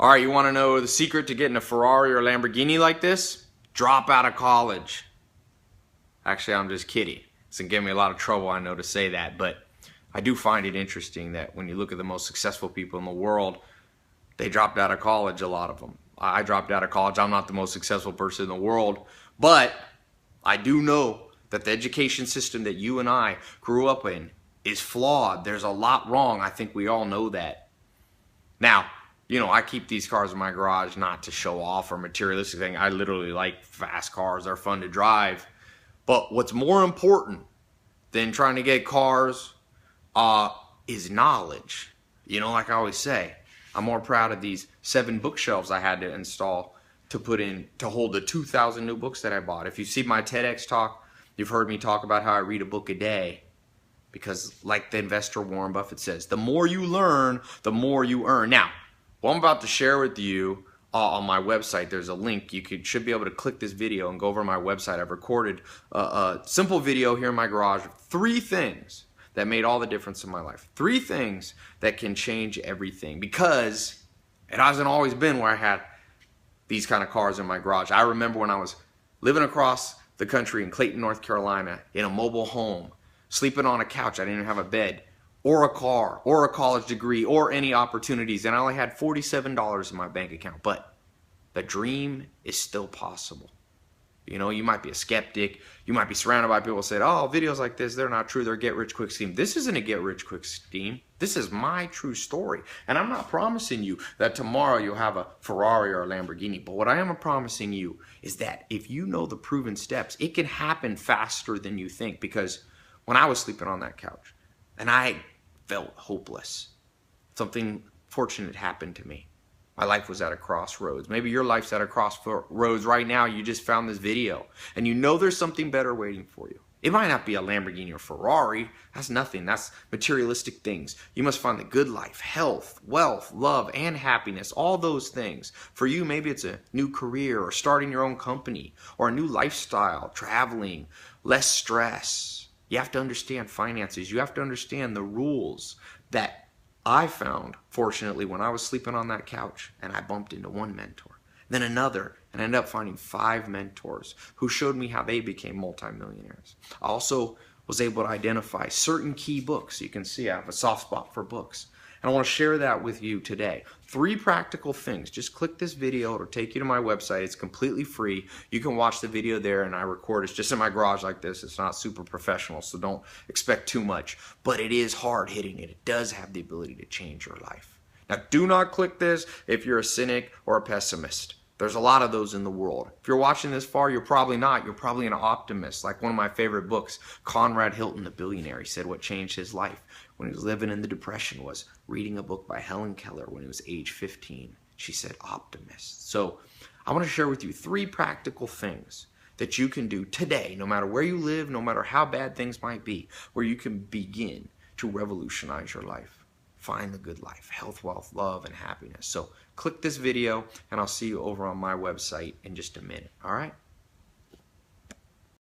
All right, you want to know the secret to getting a Ferrari or a Lamborghini like this? Drop out of college. Actually, I'm just kidding. It's going to give me a lot of trouble, I know, to say that, but I do find it interesting that when you look at the most successful people in the world, they dropped out of college, a lot of them. I dropped out of college. I'm not the most successful person in the world, but I do know that the education system that you and I grew up in is flawed. There's a lot wrong. I think we all know that. Now, you know, I keep these cars in my garage not to show off or materialistic thing. I literally like fast cars. They're fun to drive. But what's more important than trying to get cars is knowledge. You know, like I always say, I'm more proud of these 7 bookshelves I had to install to put in to hold the 2,000 new books that I bought. If you see my TEDx talk, you've heard me talk about how I read a book a day. Because like the investor Warren Buffett says, the more you learn, the more you earn. Now, what I'm about to share with you on my website, there's a link. You should be able to click this video and go over to my website. I've recorded a simple video here in my garage of 3 things that made all the difference in my life. 3 things that can change everything, because it hasn't always been where I had these kind of cars in my garage. I remember when I was living across the country in Clayton, North Carolina, in a mobile home, sleeping on a couch. I didn't even have a bed, or a car, or a college degree, or any opportunities. And I only had $47 in my bank account. But the dream is still possible. You know, you might be a skeptic. You might be surrounded by people who say, oh, videos like this, they're not true. They're a get-rich-quick scheme. This isn't a get-rich-quick scheme. This is my true story. And I'm not promising you that tomorrow you'll have a Ferrari or a Lamborghini. But what I am promising you is that if you know the proven steps, it can happen faster than you think. Because when I was sleeping on that couch and I felt hopeless, something fortunate happened to me. My life was at a crossroads. Maybe your life's at a crossroads right now. You just found this video and you know there's something better waiting for you. It might not be a Lamborghini or Ferrari. That's nothing. That's materialistic things. You must find the good life, health, wealth, love, and happiness, all those things. For you, maybe it's a new career or starting your own company or a new lifestyle, traveling, less stress. You have to understand finances. You have to understand the rules that I found, fortunately, when I was sleeping on that couch and I bumped into one mentor, then another, and I ended up finding 5 mentors who showed me how they became multimillionaires. I also was able to identify certain key books. You can see I have a soft spot for books. And I want to share that with you today. 3 practical things. Just click this video. It'll take you to my website. It's completely free. You can watch the video there, and I record. It's just in my garage like this. It's not super professional, so don't expect too much. But it is hard hitting it. It does have the ability to change your life. Now, do not click this if you're a cynic or a pessimist. There's a lot of those in the world. If you're watching this far, you're probably not. You're probably an optimist. Like one of my favorite books, Conrad Hilton, the billionaire, he said what changed his life when he was living in the Depression was reading a book by Helen Keller when he was age 15. She said optimist. So I want to share with you 3 practical things that you can do today, no matter where you live, no matter how bad things might be, where you can begin to revolutionize your life. Find the good life, health, wealth, love, and happiness. So click this video, and I'll see you over on my website in just a minute. All right?